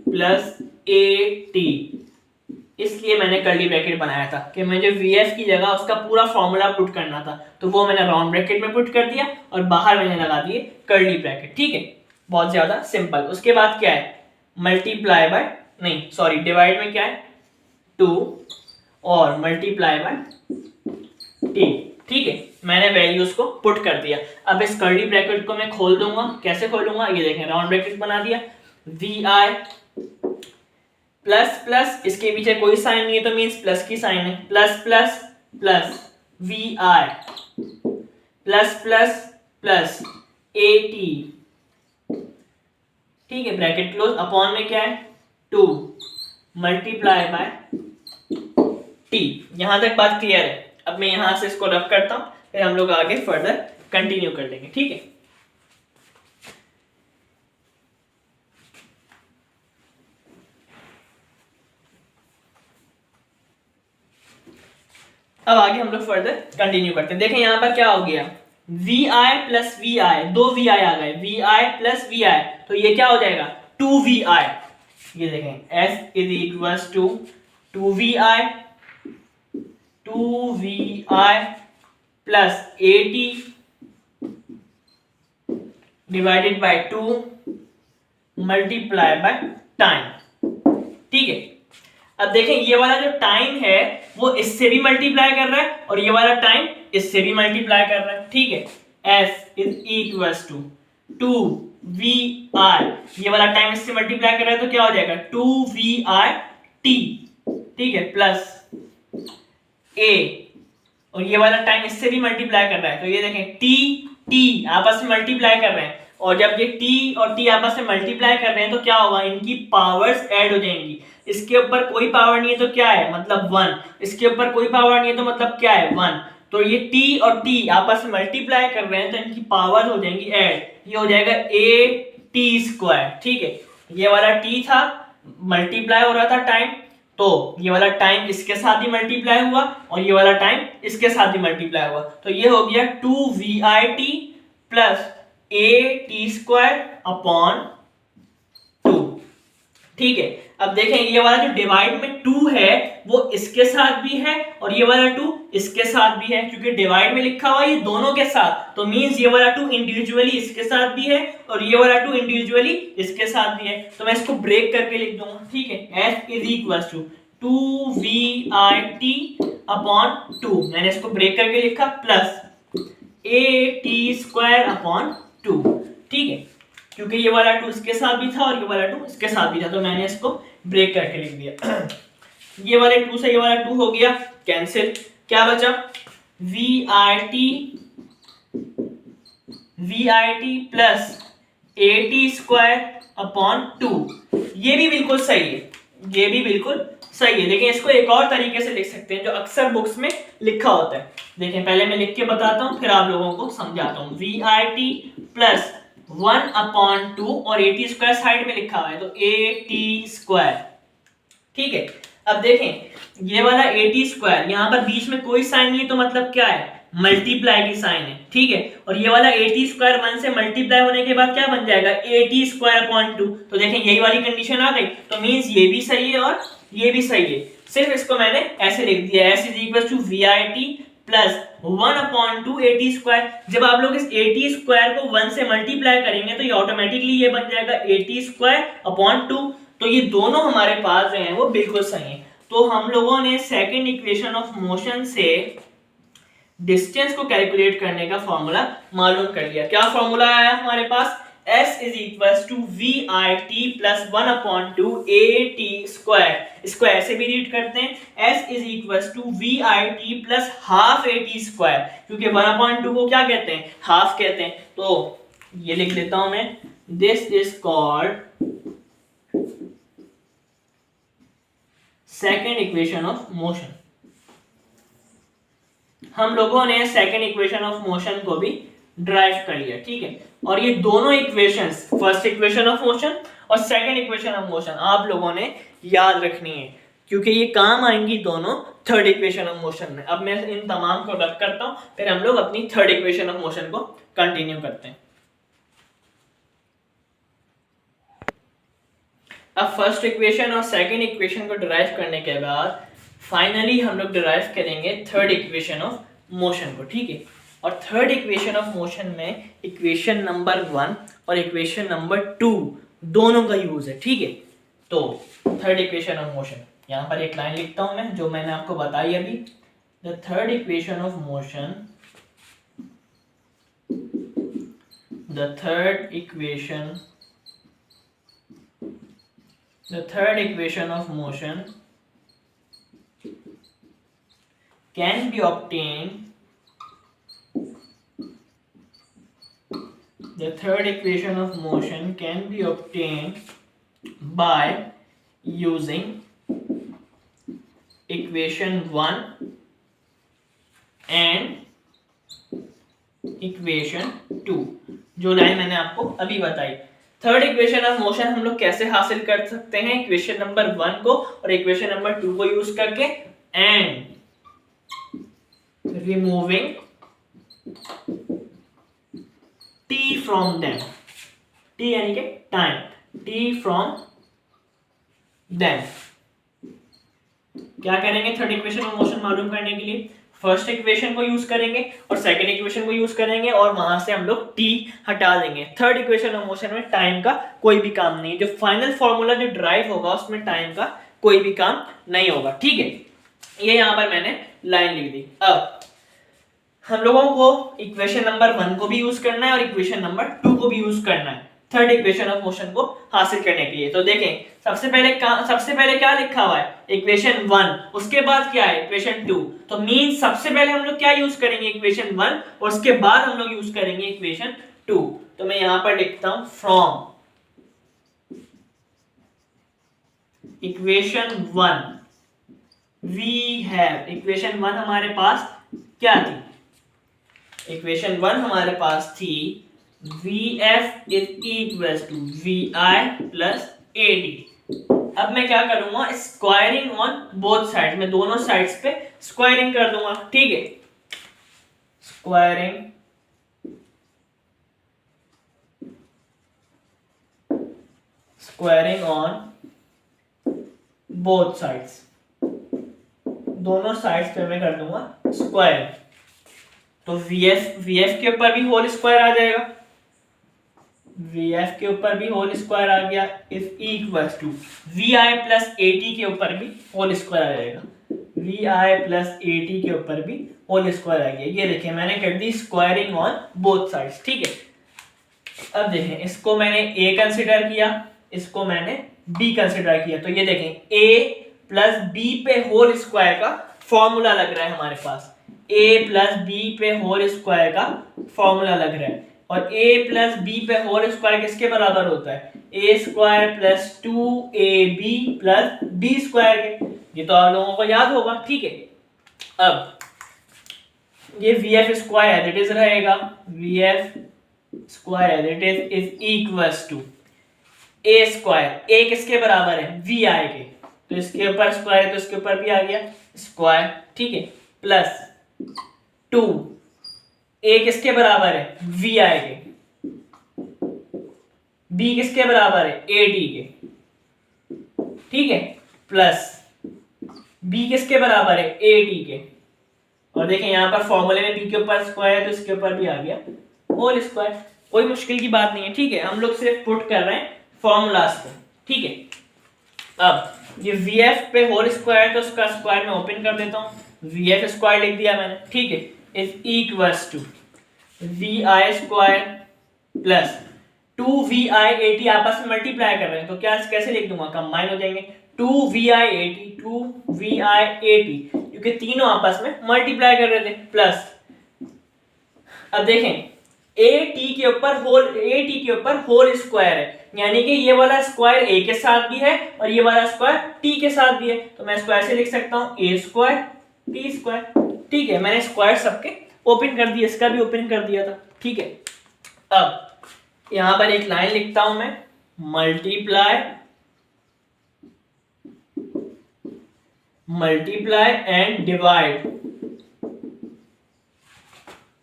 प्लस at। इसलिए मैंने कर्ली ब्रैकेट बनाया था कि मुझे vf की जगह उसका पूरा फॉर्मूला पुट करना था। तो वो मैंने राउंड ब्रैकेट में पुट कर दिया और बाहर मैंने लगा दिए कर्ली ब्रैकेट, ठीक है। बहुत ज्यादा सिंपल। उसके बाद क्या है, मल्टीप्लाई बाय, नहीं सॉरी, डिवाइड में क्या है 2 और मल्टीप्लाई बाय t, ठीक है। मैंने वैल्यूज को पुट कर दिया। अब इस कर्ली ब्रैकेट को मैं खोल दूंगा, कैसे खोलूंगा, ये देखें राउंड ब्रैकेट बना दिया, vi प्लस प्लस, इसके पीछे कोई साइन नहीं है तो मींस प्लस की साइन है, plus plus plus vi plus plus plus at, ठीक है। ब्रैकेट क्लोज, अपॉन में क्या है 2 मल्टीप्लाई बाय t। यहां तक बात क्लियर है। अब मैं यहां से इसको रफ करता हूं, फिर हम लोग आगे फर्दर कंटिन्यू कर लेंगे, ठीक है। अब आगे हम लोग फर्दर कंटिन्यू करते हैं। देखें यहां पर क्या हो गया, वी आई प्लस वी आई, दो वी आई आ गए, वी आई प्लस वी आई, तो ये क्या हो जाएगा, टू वी आई। ये देखें S is equals to two V I, two V I plus A T divided by two multiply by time. ठीक है, अब देखें ये वाला जो टाइम है वो इससे भी मल्टीप्लाई कर रहा है और ये वाला टाइम इससे भी मल्टीप्लाई कर रहा है। ठीक है, S is equals to two V I, ये वाला टाइम इससे मल्टीप्लाई कर रहा है तो क्या हो जाएगा, टू वी आई टी। ठीक है, प्लस ए, और ये वाला टाइम इससे भी मल्टीप्लाई कर रहा है तो ये देखें टी टी आपस में मल्टीप्लाई कर रहे हैं, और जब ये टी और टी आपस में मल्टीप्लाई कर रहे हैं तो क्या होगा, इनकी पावर्स ऐड हो जाएंगी। इसके ऊपर कोई पावर नहीं है तो क्या है, मतलब वन, इसके ऊपर कोई पावर नहीं है तो मतलब क्या है, वन। तो ये टी और टी आपस में मल्टीप्लाई कर रहे हैं तो इनकी पावर हो जाएंगी ऐड, ये हो जाएगा ए टी स्क्वायर। ठीक है, ये वाला टी था, मल्टीप्लाई हो रहा था टाइम, तो ये वाला टाइम इसके साथ ही मल्टीप्लाई हुआ और ये वाला टाइम इसके साथ ही मल्टीप्लाई हुआ, तो ये हो गया two V I T plus A T square upon two. ठीक है, अब देखें ये वाला जो डिवाइड में टू है वो इसके साथ भी है और ये वाला टू इसके साथ भी है, क्योंकि डिवाइड में लिखा हुआ है ये दोनों के साथ, तो मींस ये वाला टू इंडिविजुअली इसके साथ भी है और ये वाला टू इंडिविजुअली इसके साथ भी है, तो मैं इसको ब्रेक करके लिख दूंगा। ठीक है, f is equals to two V I T upon two, मैंने इसको ब्रेक करके लिखा, plus A T square upon two. ठीक है, क्योंकि ये वाला टू इसके साथ भी था और ये वाला टू इसके साथ भी था तो मैंने इसको ब्रेक करके लिख दिया। ये वाले टू से ये वाला टू हो गया कैंसिल, क्या बचा, V I T plus A T square upon two. ये भी बिल्कुल सही है, ये भी बिल्कुल सही है, लेकिन इसको एक और तरीके से लिख सकते हैं जो अक्सर बुक्स में लिखा होता है। देखें पहले मैं लिख के बताता हूँ फिर आप लोगों को समझाता हूँ। V I T plus one upon two और ए टी स्क्वायर साइड में लिखा हुआ है तो ए टी स्क्वायर। ठीक है, अब देखें ये वाला ए टी स्क्वायर, यहाँ पर बीच में कोई साइन नहीं है तो मतलब क्या है, मल्टीप्लाई की साइन है। ठीक है, और ये वाला ए टी स्क्वायर वन से मल्टीप्लाई होने के बाद क्या बन जाएगा, A T square upon two, तो देखें यही वाली कंडीशन आ गई, तो मीन्स ये भी सही है और ये भी सही है। सिर्फ इसको मैंने ऐसे लिख दिया, S is equal to V I T plus one upon two A T square. जब आप लोग इस ए टी स्क्वायर को वन से मल्टीप्लाई करेंगे तो ये ऑटोमेटिकली ये बन जाएगा A T square upon two, तो ये दोनों हमारे पास जो है वो बिल्कुल सही है। तो हम लोगों ने सेकंड इक्वेशन ऑफ मोशन से डिस्टेंस को कैलकुलेट करने का फॉर्मूला मालूम कर लिया। क्या फॉर्मूला आया हमारे पास, s is equals to V I T plus one upon two A T square. इसको ऐसे भी रीड करते हैं, s is equals to V I T plus half A T square, क्योंकि वन अपॉन टू को क्या कहते हैं, हाफ कहते हैं, तो ये लिख लेता हूं मैं, this is called second equation of motion. हम लोगों ने सेकेंड इक्वेशन ऑफ मोशन को भी ड्राइव कर लिया। ठीक है, और ये दोनों equations, first equation of motion और सेकंड इक्वेशन ऑफ मोशन आप लोगों ने याद रखनी है, क्योंकि ये काम आएंगी दोनों थर्ड इक्वेशन ऑफ मोशन में। अब मैं इन तमाम को रख करता हूं, फिर हम लोग अपनी थर्ड इक्वेशन ऑफ मोशन को कंटिन्यू करते हैं। अब फर्स्ट इक्वेशन और सेकंड इक्वेशन को डिराइव करने के बाद फाइनली हम लोग डिराइव करेंगे थर्ड इक्वेशन ऑफ मोशन को। ठीक है, और थर्ड इक्वेशन ऑफ मोशन में इक्वेशन नंबर 1 और इक्वेशन नंबर 2 दोनों का यूज है। ठीक है, तो थर्ड इक्वेशन ऑफ मोशन, यहाँ पर एक लाइन लिखता हूं मैं जो मैंने आपको बताई अभी, the third equation of motion, the third equation of motion can be obtained, the third equation of motion can be obtained by using equation 1 and equation 2, जो लाइन मैंने आपको अभी बताई। थर्ड इक्वेशन ऑफ मोशन हम लोग कैसे हासिल कर सकते हैं, इक्वेशन नंबर 1 को और इक्वेशन नंबर 2 को यूज करके, and removing T from them, T यानी कि टाइम, टी फ्रॉम देम। क्या करेंगे थर्ड इक्वेशन ऑफ मोशन मालूम करने के लिए? फर्स्ट इक्वेशन को यूज करेंगे और सेकंड इक्वेशन को यूज करेंगे और वहां से हम लोग टी हटा देंगे। थर्ड इक्वेशन ऑफ मोशन में टाइम का कोई भी काम नहीं है, जो फाइनल फॉर्मूला जो ड्राइव होगा उसमें टाइम का कोई भी काम नहीं होगा। ठीक है, ये यहां पर मैंने लाइन लिख दी। अब हम लोगों को इक्वेशन नंबर 1 को भी यूज करना है और इक्वेशन नंबर 2 को भी यूज करना है थर्ड इक्वेशन ऑफ मोशन को हासिल करने के लिए। तो देखें सबसे पहले क्या लिखा हुआ है? इक्वेशन 1, उसके बाद क्या है? इक्वेशन 2। तो मीन सबसे पहले हम लोग क्या यूज करेंगे? इक्वेशन 1, और उसके बाद हम लोग यूज करेंगे इक्वेशन 2। तो मैं यहां पर लिखता हूं from equation 1 we have, equation 1 हमारे पास क्या थी? इक्वेशन 1 हमारे पास थी Vf is equal to Vi plus AD। अब मैं क्या करूंगा? स्क्वायरिंग ऑन बोथ साइड, मैं दोनों साइड्स पे स्क्वायरिंग कर दूंगा। ठीक है, स्क्वायरिंग ऑन बोथ साइड्स, दोनों साइड्स पे मैं कर दूंगा स्क्वायर। तो Vf के ऊपर भी होल स्क्वायर आ जाएगा, Vf के ऊपर भी होल स्क्वायर आ गया, is equal to Vi plus AT के ऊपर भी होल स्क्वायर आ जाएगा, Vi प्लस AT के ऊपर भी होल स्क्वायर आ गया। ये देखिए मैंने कर दी स्क्वायरिंग ऑन बोथ साइड्स। ठीक है, अब देखें इसको मैंने A कंसिडर किया, इसको मैंने B कंसिडर किया। तो ये देखें A प्लस B पे होल स्क्वायर का फॉर्मूला लग रहा है हमारे पास, A प्लस B पे होल स्क्वायर का फॉर्मूला लग रहा है। और a प्लस बी पे होल स्क्वायर किसके बराबर होता है? A square plus 2ab plus b square के। ये तो आप लोगों को याद होगा। ठीक है, अब ये vf square as it is रहेगा, vf square as it is equals to a square, a किसके बराबर है? vi के, तो इसके ऊपर स्क्वायर है तो इसके ऊपर भी आ गया स्क्वायर। ठीक है, प्लस 2, a किसके बराबर है? vi के, b किसके बराबर है? ad के। ठीक है, प्लस b किसके बराबर है? ad के। और देखें यहां पर फॉर्मूले में b के ऊपर स्क्वायर है तो इसके ऊपर भी आ गया होल स्क्वायर। कोई मुश्किल की बात नहीं है। ठीक है, हम लोग सिर्फ पुट कर रहे हैं फॉर्मूलाज को। ठीक है, अब ये vf पे होल स्क्वायर तो उसका स्क्वायर मैं ओपन कर देता हूं, vf स्क्वायर लिख दिया मैंने। ठीक है, is equals to vi square plus 2vi80 आपस में मल्टीप्लाई कर रहे हैं तो क्या कैसे लिख दूंगा? कंबाइन हो जाएंगे, 2vi80 क्योंकि तीनों आपस में मल्टीप्लाई कर रहे थे, प्लस अब देखें AT के ऊपर होल स्क्वायर है, यानी कि ये वाला स्क्वायर A के साथ भी है और ये वाला स्क्वायर T के साथ भी है। तो मैं स्क्वायर से लिख सकता हूं A स्क्वायर T स्क्वायर। ठीक है, मैंने स्क्वायर सबके ओपन कर दिया, इसका भी ओपन कर दिया था। ठीक है, अब यहां पर एक लाइन लिखता हूं मैं, multiply and divide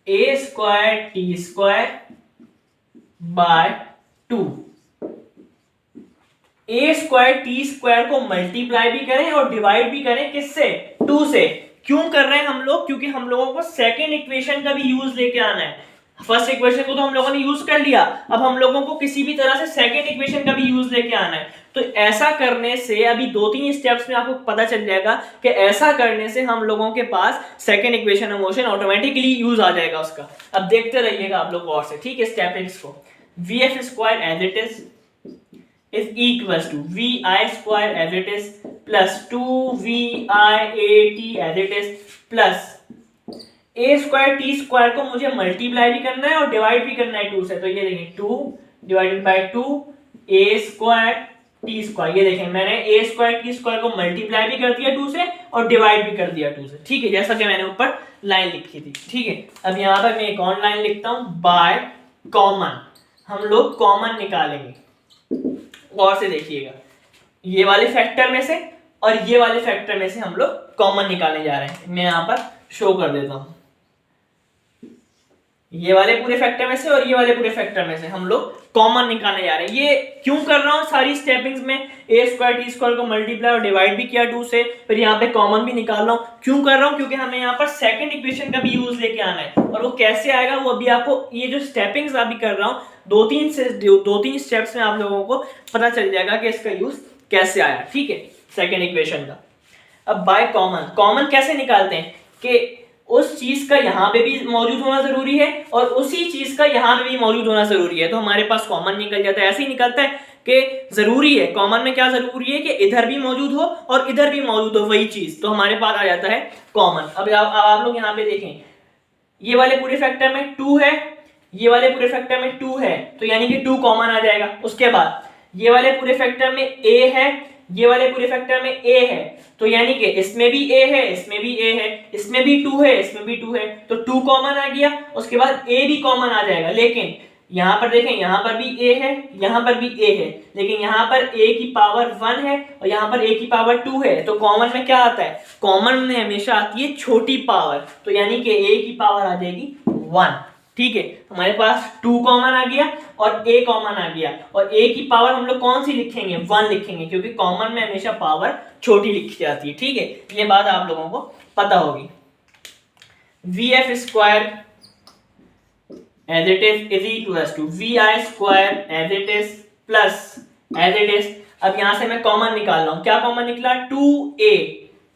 a square t square by 2। a square t square को मल्टीप्लाई भी करें और डिवाइड भी करें, किससे? 2 से। क्यों कर रहे हैं हम लोग? क्योंकि हम लोगों को सेकेंड इक्वेशन का भी यूज लेके आना है। फर्स्ट इक्वेशन को तो हम लोगों ने यूज कर लिया, अब हम लोगों को किसी भी तरह से सेकेंड इक्वेशन का भी यूज लेके आना है। तो ऐसा करने से अभी 2-3 स्टेप्स में आपको पता चल जाएगा कि ऐसा करने से हम लोगों के पास second equation of motion automatically use आ जाएगा उसका। अब देखते रहिएगा आप लोग गौर से। ठीक है, स्टेपिंग्स को vf square as it is equals to vi square as it is plus 2vi80 as it is plus a square t square को मुझे मल्टीप्लाई भी करना है और डिवाइड भी करना है 2 से। तो ये देखिए 2 divided by 2 a square t square. ये देखें मैंने a स्क्वायर t स्क्वायर को मल्टीप्लाई भी कर दिया 2 से और डिवाइड भी कर दिया 2 से। ठीक है, जैसा कि मैंने ऊपर लाइन लिखी थी। ठीक है, अब यहाँ पर मैं एक और लाइन लिखता हूँ, बाय कॉमन। हम लोग कॉमन निकालेंगे, गौर से देखिएगा, ये वाले फैक्टर में से और ये वाले फैक्टर में से हम लोग कॉमन निकालने जा रहे हैं। मैं यहाँ पर शो कर देता हूँ, ये वाले पूरे फैक्टर में से और ये वाले पूरे फैक्टर में से हम लोग कॉमन निकालने जा रहे हैं। ये क्यों कर रहा हूँ सारी स्टेपिंग्स में, ए स्क्वायर टी स्क्वायर को मल्टीप्लाई और डिवाइड भी किया 2 से, फिर यहाँ पे कॉमन भी निकाल रहा हूँ। क्यों कर रहा हूँ? क्योंकि हमें यहाँ पर सेकंड इक्वेशन का भी यूज लेके आना है, और वो कैसे आएगा वो अभी आपको, ये जो स्टेपिंग्स अभी कर रहा हूँ दो तीन स्टेप्स में आप लोगों को पता चल जाएगा कि इसका यूज कैसे आया। ठीक है, सेकेंड इक्वेशन का। अब बाय कॉमन कैसे निकालते हैं कि उस चीज का यहाँ पे भी मौजूद होना जरूरी है और उसी चीज का यहाँ पे भी मौजूद होना जरूरी है, तो हमारे पास कॉमन निकल जाता है। ऐसे ही निकलता है कि जरूरी है, कॉमन में क्या जरूरी है कि इधर भी मौजूद हो और इधर भी मौजूद हो वही चीज, तो हमारे पास आ जाता है कॉमन। अब आप लोग यहाँ पे देखें, ये वाले पूरे फैक्टर में 2 है, ये वाले पूरे फैक्टर में 2 है, तो यानी कि 2 कॉमन आ जाएगा। उसके बाद ये वाले पूरे फैक्टर में a है, ये वाले पूरे फैक्टर में a है, तो यानी कि इसमें भी a है, इसमें भी a है, इसमें भी 2 है, इसमें भी 2 है, तो 2 कॉमन आ गया। उसके बाद a भी कॉमन आ जाएगा, लेकिन यहाँ पर देखें, यहाँ पर भी a है, यहाँ पर भी a है, लेकिन यहाँ पर a की पावर 1 है और यहाँ पर a की पावर 2 है, तो कॉमन में क्या आता है? कॉमन में हमेशा आती है छोटी पावर, तो यानी कि a की पावर आ जाएगी 1। ठीक है, हमारे पास 2 कॉमन आ गया और a कॉमन आ गया, और a की पावर हम लोग कौन सी लिखेंगे? 1 लिखेंगे, क्योंकि कॉमन में हमेशा पावर छोटी लिखी जाती है। ठीक है, ये बात आप लोगों को पता होगी। vf square as it is equals to vi square as it is plus as it is। अब यहां से मैं कॉमन निकाल रहा हूं, क्या कॉमन निकला? 2a।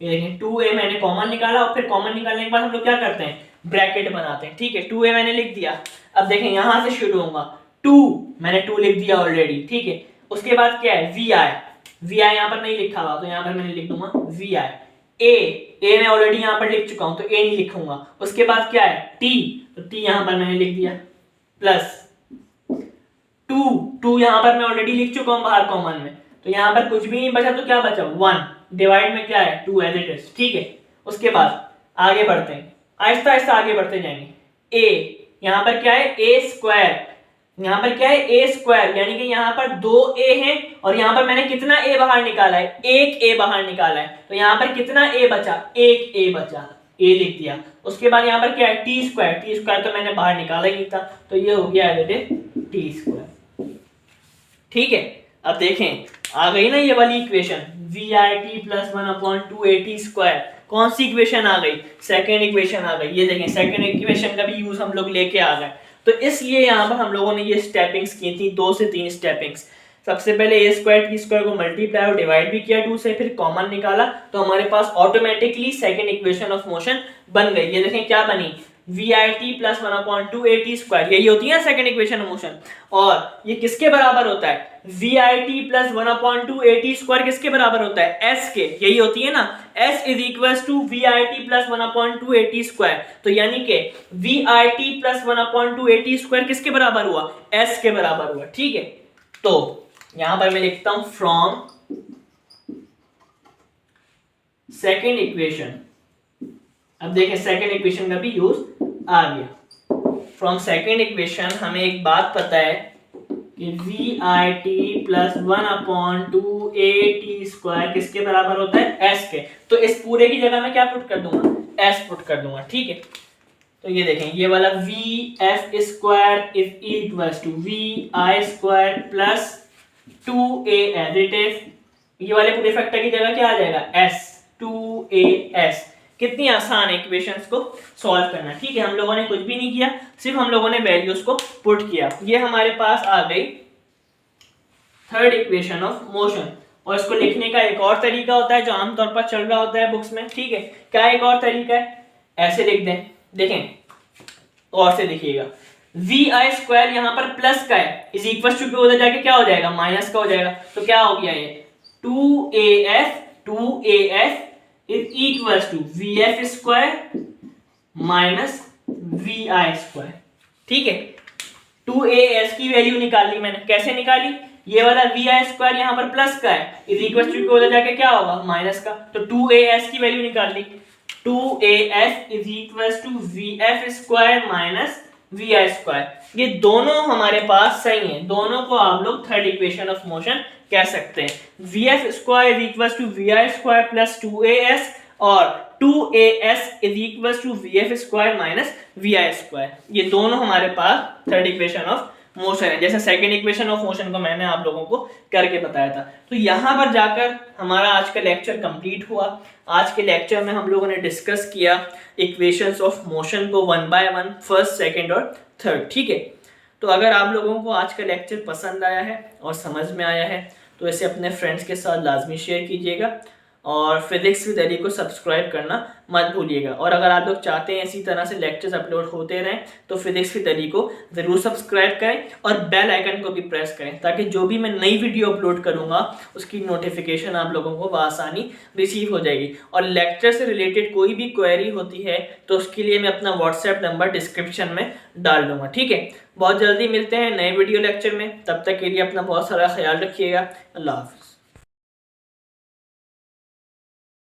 ये देखें 2a मैंने कॉमन निकाला, और फिर कॉमन निकालने के बाद हम लोग क्या करते हैं? ब्रैकेट बनाते हैं। ठीक है, 2a मैंने लिख दिया। अब देखें यहां से शुरू होगा, 2 मैंने 2 लिख दिया ऑलरेडी। ठीक है, उसके बाद क्या है? vi यहां पर नहीं लिखा हुआ, तो यहां पर मैंने लिख दूंगा vi। a मैं ऑलरेडी यहां पर लिख चुका हूं, तो a नहीं लिखूंगा। उसके बाद क्या है? t, तो t यहां पर मैंने लिख दिया, प्लस 2 यहां पर मैं ऑलरेडी लिख चुका हूं बाहर कॉमन में, तो यहां पर कुछ भी नहीं बचा, तो क्या बचा? 1 डिवाइड में क्या है? 2 एज इट इज। ठीक है, उसके बाद आगे बढ़ते हैं, आहिस्ता आहिस्ता आगे बढ़ते जाएंगे। a यहां पर क्या है? a स्क्वायर, यहां पर क्या है? a स्क्वायर, यानी कि यहां पर 2a है और यहां पर मैंने कितना a बाहर निकाला है? 1 a बाहर निकाला है, तो यहां पर कितना a बचा? 1 a बचा, a लिख दिया। उसके बाद यहां पर क्या है? टी स्क्वायर तो मैंने बाहर निकाला ही नहीं था, तो ये हो गया टी स्क्वायर। ठीक है, अब देखें आ गई ना ये वाली equation, vit plus 1/2at square. कौन सी इक्वेशन आ गई? सेकेंड इक्वेशन आ गई। ये देखें, सेकेंड इक्वेशन का भी यूज हम लोग लेके आ गए, तो इसलिए यहाँ पर हम लोगों ने ये स्टेपिंग्स की थी, 2 से 3 स्टेपिंग्स। सबसे पहले a स्क्वायर टी स्क्वायर को मल्टीप्लाई और डिवाइड भी किया 2 से, फिर कॉमन निकाला, तो हमारे पास automatically second equation of motion बन गई। ये देखें क्या बनी? vit प्लस 1/2at स्क्वायर, यही होती है सेकंड इक्वेशन ऑफ मोशन। और ये किसके बराबर होता है? vit प्लस 1/2at स्क्वायर किसके बराबर होता है? s के, यही होती है ना, s is equals to vit plus 1/2at square. तो यानी कि vit प्लस 1/2at स्क्वायर किसके बराबर हुआ? s के बराबर हुआ। ठीक है, तो यहां पर मैं लिखता हूं फ्रॉम सेकेंड इक्वेशन। अब देखें सेकेंड इक्वेशन का भी यूज आ गया। फ्रॉम सेकेंड इक्वेशन हमें एक बात पता है कि vit प्लस 1/2at स्क्वायर किसके बराबर होता है? s के। तो इस पूरे की जगह मैं क्या पुट कर दूंगा? s पुट कर दूंगा। ठीक है, तो ये देखें, ये वाला vf square is equals to vi square plus 2a as it is. ये वाले पूरे फैक्टर की जगह क्या आ जाएगा? s, 2as। कितनी आसान है इक्वेशंस को सॉल्व करना। ठीक है, हम लोगों ने कुछ भी नहीं किया, सिर्फ हम लोगों ने वैल्यूज को पुट किया। ये हमारे पास आ गई थर्ड इक्वेशन ऑफ मोशन। और इसको लिखने का एक और तरीका होता है जो आमतौर पर चल रहा होता है बुक्स में। ठीक है, क्या एक और तरीका है? ऐसे लिख दें, देखें और से देखिएगा, vi स्क्वायर यहाँ पर प्लस का है, इज इक्वल टू उधर जाके क्या हो जाएगा? माइनस का हो जाएगा। तो क्या हो गया? ये 2af is equal to vf square minus vi square. ठीक है, 2as की वैल्यू निकाल ली मैंने। कैसे निकाली? ये वाला vi स्क्वायर यहाँ पर प्लस का है, इज इक्वल टू उधर जाके क्या होगा? माइनस का। तो 2as की वैल्यू निकाल ली, 2af is equal to vf square minus vi square. ये दोनों हमारे पास सही हैं, दोनों को आप लोग थर्ड इक्वेशन ऑफ मोशन कह सकते हैं। vf square is equal to vi square plus 2as और 2as is equal to V F square minus V I square. ये दोनों हमारे पास थर्ड इक्वेशन ऑफ मोशन है, जैसे सेकंड इक्वेशन ऑफ मोशन को मैंने आप लोगों को करके बताया था। तो यहाँ पर जाकर हमारा आज का लेक्चर कंप्लीट हुआ। आज के लेक्चर में हम लोगों ने डिस्कस किया इक्वेशंस ऑफ मोशन को one by one, first, second और थर्ड। ठीक है, तो अगर आप लोगों को आज का लेक्चर पसंद आया है और समझ में आया है तो इसे अपने फ्रेंड्स के साथ लाजमी शेयर कीजिएगा और फिजिक्स विद अली को सब्सक्राइब करना मत भूलिएगा। और अगर आप लोग चाहते हैं इसी तरह से लेक्चर्स अपलोड होते रहें तो फिजिक्स विद अली को ज़रूर सब्सक्राइब करें और बेल आइकन को भी प्रेस करें, ताकि जो भी मैं नई वीडियो अपलोड करूंगा उसकी नोटिफिकेशन आप लोगों को बआसानी रिसीव हो जाएगी। और लेक्चर से रिलेटेड कोई भी क्वेरी होती है तो उसके लिए मैं अपना व्हाट्सएप नंबर डिस्क्रिप्शन में डाल दूंगा। ठीक है, बहुत जल्दी मिलते हैं नए वीडियो लेक्चर में, तब तक के लिए अपना बहुत सारा ख्याल रखिएगा। अल्लाह हाफ़िज़।